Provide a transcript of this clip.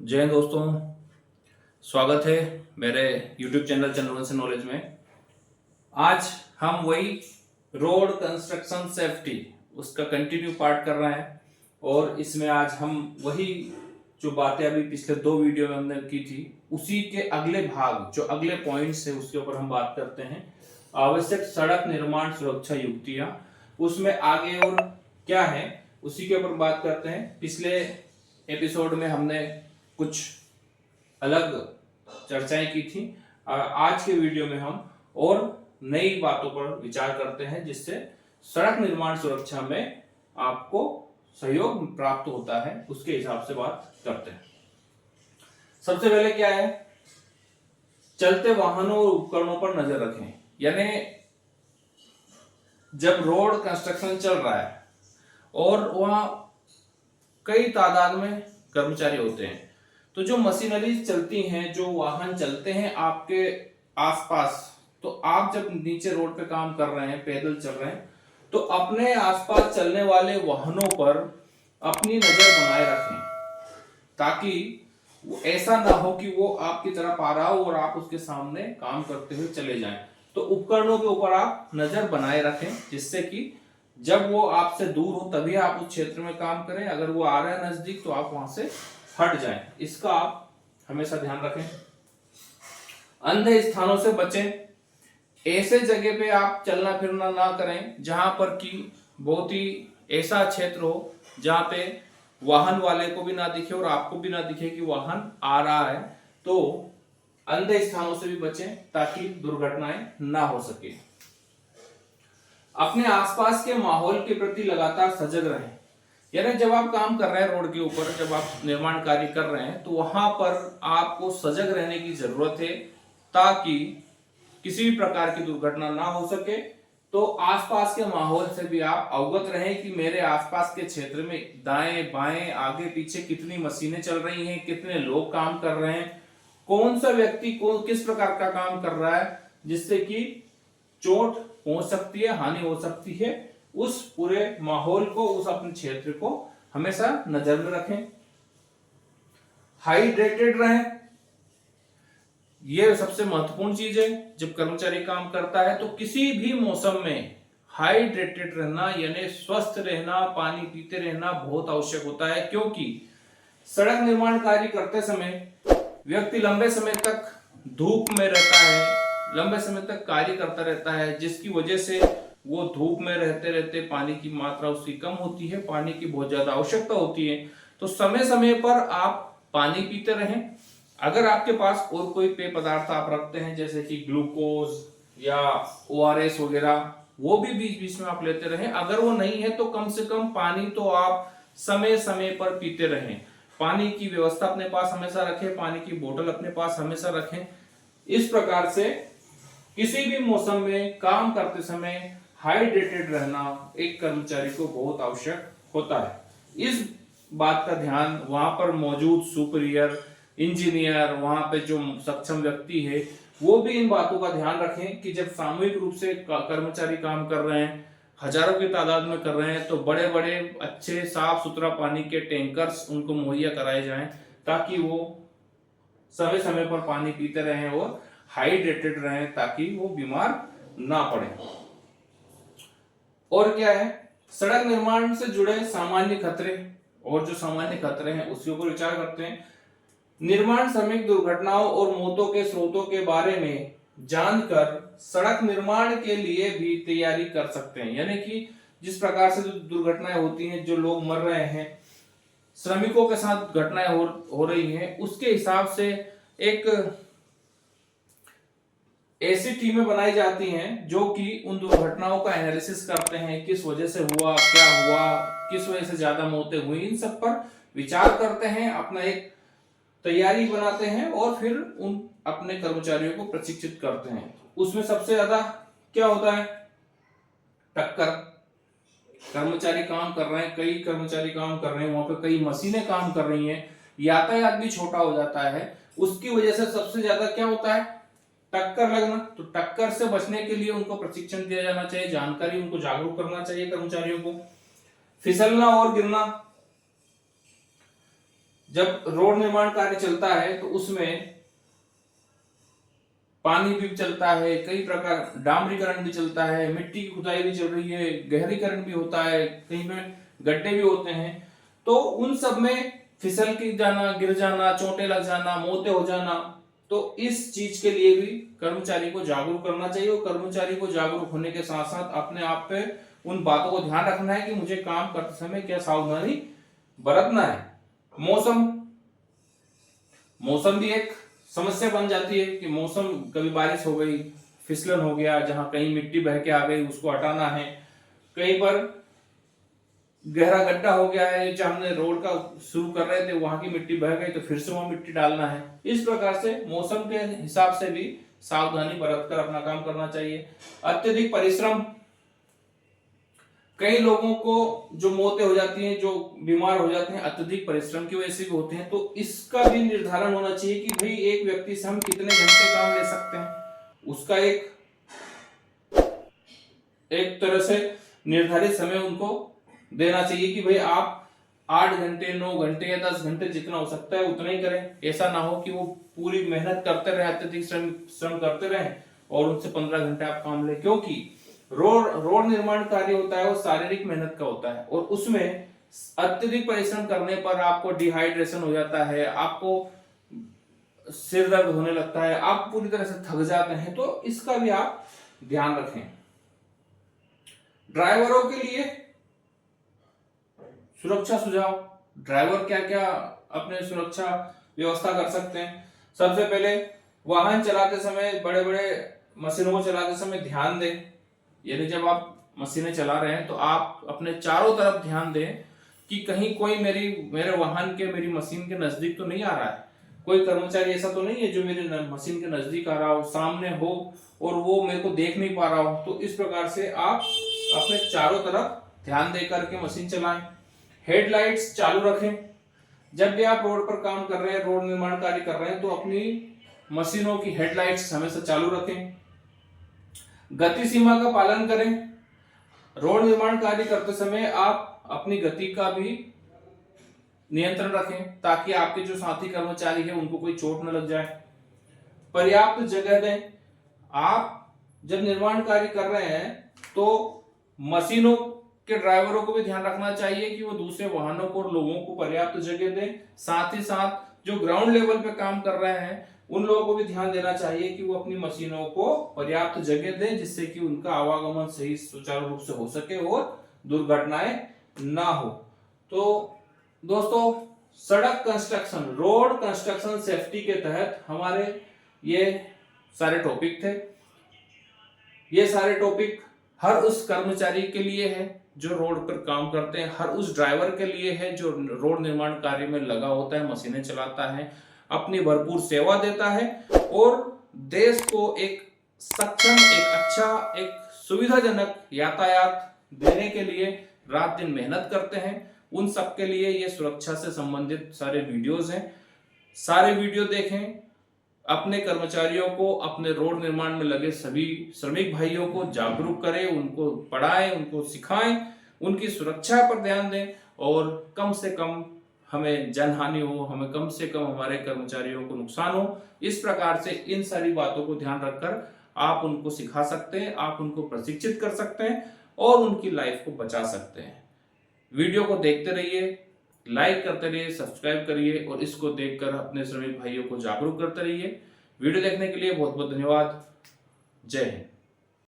जय हिंद दोस्तों, स्वागत है मेरे YouTube चैनल चंद्रवंश नॉलेज में। आज हम वही रोड कंस्ट्रक्शन सेफ्टी उसका कंटिन्यू पार्ट कर रहे हैं और इसमें आज हम वही जो बातें अभी पिछले 2 वीडियो में हमने की थी उसी के अगले भाग जो अगले पॉइंट्स है उसके ऊपर हम बात करते हैं। आवश्यक सड़क निर्माण सुरक्षा युक्तियां, उसमें आगे और क्या है उसी के ऊपर बात करते हैं। पिछले एपिसोड में हमने कुछ अलग चर्चाएं की थी। आज के वीडियो में हम और नई बातों पर विचार करते हैं जिससे सड़क निर्माण सुरक्षा में आपको सहयोग प्राप्त होता है, उसके हिसाब से बात करते हैं। सबसे पहले क्या है, चलते वाहनों और उपकरणों पर नजर रखें। यानी जब रोड कंस्ट्रक्शन चल रहा है और वहां कई तादाद में कर्मचारी होते हैं, तो जो मशीनरी चलती हैं, जो वाहन चलते हैं आपके आसपास, तो आप जब नीचे रोड पे काम कर रहे हैं, पैदल चल रहे हैं, तो अपने आसपास चलने वाले वाहनों पर अपनी नजर बनाए रखें ताकि वो ऐसा ना हो कि वो आपकी तरफ आ रहा हो और आप उसके सामने काम करते हुए चले जाएं। तो उपकरणों के ऊपर आप नजर बनाए रखें जिससे कि जब वो आपसे दूर हो तभी आप उस क्षेत्र में काम करें, अगर वो आ रहा है नजदीक तो आप वहां से हट जाएं। इसका आप हमेशा ध्यान रखें। अंधे स्थानों से बचें। ऐसे जगह पे आप चलना फिरना ना करें जहां पर कि बहुत ही ऐसा क्षेत्र हो जहां पे वाहन वाले को भी ना दिखे और आपको भी ना दिखे कि वाहन आ रहा है। तो अंधे स्थानों से भी बचें ताकि दुर्घटनाएं ना हो सके। अपने आसपास के माहौल के प्रति लगातार सजग रहें। यानी जब आप काम कर रहे हैं रोड के ऊपर, जब आप निर्माण कार्य कर रहे हैं, तो वहां पर आपको सजग रहने की जरूरत है ताकि किसी भी प्रकार की दुर्घटना ना हो सके। तो आसपास के माहौल से भी आप अवगत रहें कि मेरे आसपास के क्षेत्र में दाएं बाएं आगे पीछे कितनी मशीनें चल रही हैं, कितने लोग काम कर रहे हैं, कौन सा व्यक्ति कौन किस प्रकार का काम कर रहा है जिससे कि चोट पहुंच सकती है, हानि हो सकती है। उस पूरे माहौल को, उस अपने क्षेत्र को हमेशा नजर में रखें। हाइड्रेटेड रहें। यह सबसे महत्वपूर्ण चीज है। जब कर्मचारी काम करता है तो किसी भी मौसम में हाइड्रेटेड रहना यानी स्वस्थ रहना, पानी पीते रहना बहुत आवश्यक होता है, क्योंकि सड़क निर्माण कार्य करते समय व्यक्ति लंबे समय तक धूप में रहता है, लंबे समय तक कार्य करता रहता है, जिसकी वजह से वो धूप में रहते रहते पानी की मात्रा उसकी कम होती है, पानी की बहुत ज्यादा आवश्यकता होती है। तो समय समय पर आप पानी पीते रहें। अगर आपके पास और कोई पेय पदार्थ आप रखते हैं जैसे कि ग्लूकोज या ORS वगैरह, वो भी बीच बीच में आप लेते रहें। अगर वो नहीं है तो कम से कम पानी तो आप समय समय पर पीते रहें। पानी की व्यवस्था अपने पास हमेशा रखें, पानी की बोतल अपने पास हमेशा रखें। इस प्रकार से किसी भी मौसम में काम करते समय हाइड्रेटेड रहना एक कर्मचारी को बहुत आवश्यक होता है। इस बात का ध्यान वहां पर मौजूद सुपीरियर, इंजीनियर, वहां पे जो सक्षम व्यक्ति है वो भी इन बातों का ध्यान रखें कि जब सामूहिक रूप से कर्मचारी काम कर रहे हैं, हजारों की तादाद में कर रहे हैं, तो बड़े बड़े अच्छे साफ सुथरा पानी के टैंकर्स उनको मुहैया कराए जाएं ताकि वो समय समय पर पानी पीते रहें और हाइड्रेटेड रहें ताकि वो बीमार ना पड़े। और क्या है, सड़क निर्माण से जुड़े सामान्य खतरे, और जो सामान्य खतरे हैं उसके ऊपर विचार करते हैं। निर्माण समय दुर्घटनाओं और मौतों के स्रोतों के बारे में जानकर सड़क निर्माण के लिए भी तैयारी कर सकते हैं। यानी कि जिस प्रकार से दुर्घटनाएं होती हैं, जो लोग मर रहे हैं, श्रमिकों के साथ घटनाएं हो रही हैं, उसके हिसाब से एक ऐसी टीमें बनाई जाती हैं जो कि उन दुर्घटनाओं का एनालिसिस करते हैं, किस वजह से हुआ, क्या हुआ, किस वजह से ज्यादा मौतें हुई, इन सब पर विचार करते हैं, अपना एक तैयारी बनाते हैं और फिर उन अपने कर्मचारियों को प्रशिक्षित करते हैं। उसमें सबसे ज्यादा क्या होता है, टक्कर। कर्मचारी काम कर रहे हैं, कई कर्मचारी काम कर रहे हैं, वहां पे कई मशीनें काम कर रही हैं, यातायात भी छोटा हो जाता है, उसकी वजह से सबसे ज्यादा क्या होता है, टक्कर लगना। तो टक्कर से बचने के लिए उनको प्रशिक्षण दिया जाना चाहिए, जानकारी उनको जागरूक करना चाहिए कर्मचारियों को। फिसलना और गिरना, जब रोड निर्माण कार्य चलता है तो उसमें पानी भी चलता है, कई प्रकार डामरीकरण भी चलता है, मिट्टी की खुदाई भी चल रही है, गहरीकरण भी होता है, कहीं पे गड्ढे भी होते हैं। तो उन सब में फिसल के जाना, गिर जाना, चोटें लग जाना, मौतें हो जाना, तो इस चीज के लिए भी कर्मचारी को जागरूक करना चाहिए। और कर्मचारी को जागरूक होने के साथ साथ अपने आप पे उन बातों को ध्यान रखना है कि मुझे काम करते समय क्या सावधानी बरतना है। मौसम भी एक समस्या बन जाती है कि मौसम, कभी बारिश हो गई, फिसलन हो गया, जहां कहीं मिट्टी बह के आ गई उसको हटाना है, कहीं पर गहरा गड्ढा हो गया है, जहां हमने रोड का शुरू कर रहे थे वहां की मिट्टी बह गई तो फिर से वहां मिट्टी डालना है। इस प्रकार से मौसम के हिसाब से भी सावधानी बरतकर अपना काम करना चाहिए। अत्यधिक परिश्रम, कई लोगों को जो मौतें हो जाती हैं, जो बीमार हो जाते हैं, अत्यधिक परिश्रम की वजह से भी होते हैं। तो इसका भी निर्धारण होना चाहिए कि भाई एक व्यक्ति से हम कितने घंटे काम ले सकते हैं। उसका एक तरह से निर्धारित समय उनको देना चाहिए कि भाई आप 8 घंटे, 9 घंटे या 10 घंटे जितना हो सकता है उतना ही करें। ऐसा ना हो कि वो पूरी मेहनत करते रहे, अत्यधिक श्रम करते रहे और उनसे 15 घंटे आप काम ले। क्योंकि रोड निर्माण कार्य होता है वो शारीरिक मेहनत का होता है और उसमें अत्यधिक परिश्रम करने पर आपको डिहाइड्रेशन हो जाता है, आपको सिर दर्द होने लगता है, आप पूरी तरह से थक जाते हैं। तो इसका भी आप ध्यान रखें। ड्राइवरों के लिए सुरक्षा सुझाव, ड्राइवर क्या क्या अपने सुरक्षा व्यवस्था कर सकते हैं। सबसे पहले वाहन चलाते समय, बड़े बड़े मशीनों को चलाते समय ध्यान दें। यानी जब आप मशीनें चला रहे हैं तो आप अपने चारों तरफ ध्यान दें कि कहीं कोई मेरे वाहन के, मेरी मशीन के नजदीक तो नहीं आ रहा है। कोई कर्मचारी ऐसा तो नहीं है जो मेरे मशीन के नजदीक आ रहा हो, सामने हो और वो मेरे को देख नहीं पा रहा हो। तो इस प्रकार से आप अपने चारों तरफ ध्यान दे करके मशीन चलाएं। हेडलाइट्स चालू रखें। जब भी आप रोड पर काम कर रहे हैं, रोड निर्माण कार्य कर रहे हैं, तो अपनी मशीनों की हेडलाइट्स हमेशा चालू रखें। गति सीमा का पालन करें। रोड निर्माण कार्य करते समय आप अपनी गति का भी नियंत्रण रखें ताकि आपके जो साथी कर्मचारी हैं उनको कोई चोट न लग जाए। पर्याप्त जगह दें। आप जब निर्माण कार्य कर रहे हैं तो मशीनों के ड्राइवरों को भी ध्यान रखना चाहिए कि वो दूसरे वाहनों को और लोगों को पर्याप्त जगह दें। साथ ही साथ जो ग्राउंड लेवल पे काम कर रहे हैं उन लोगों को भी ध्यान देना चाहिए कि वो अपनी मशीनों को पर्याप्त जगह दें जिससे कि उनका आवागमन सही सुचारू रूप से हो सके और दुर्घटनाएं ना हो। तो दोस्तों, सड़क कंस्ट्रक्शन, रोड कंस्ट्रक्शन सेफ्टी के तहत हमारे ये सारे टॉपिक थे। ये सारे टॉपिक हर उस कर्मचारी के लिए है जो रोड पर काम करते हैं, हर उस ड्राइवर के लिए है जो रोड निर्माण कार्य में लगा होता है, मशीनें चलाता है, अपनी भरपूर सेवा देता है और देश को एक सक्षम, एक अच्छा, एक सुविधाजनक यातायात देने के लिए रात दिन मेहनत करते हैं। उन सब के लिए ये सुरक्षा से संबंधित सारे वीडियोस हैं। सारे वीडियो देखें, अपने कर्मचारियों को, अपने रोड निर्माण में लगे सभी श्रमिक भाइयों को जागरूक करें, उनको पढ़ाएं, उनको सिखाएं, उनकी सुरक्षा पर ध्यान दें और कम से कम हमें जनहानि हो, हमें कम से कम हमारे कर्मचारियों को नुकसान हो। इस प्रकार से इन सारी बातों को ध्यान रखकर आप उनको सिखा सकते हैं, आप उनको प्रशिक्षित कर सकते हैं और उनकी लाइफ को बचा सकते हैं। वीडियो को देखते रहिए, लाइक करते रहिए, सब्सक्राइब करिए और इसको देखकर अपने श्रमिक भाइयों को जागरूक करते रहिए। वीडियो देखने के लिए बहुत बहुत धन्यवाद। जय हिंद।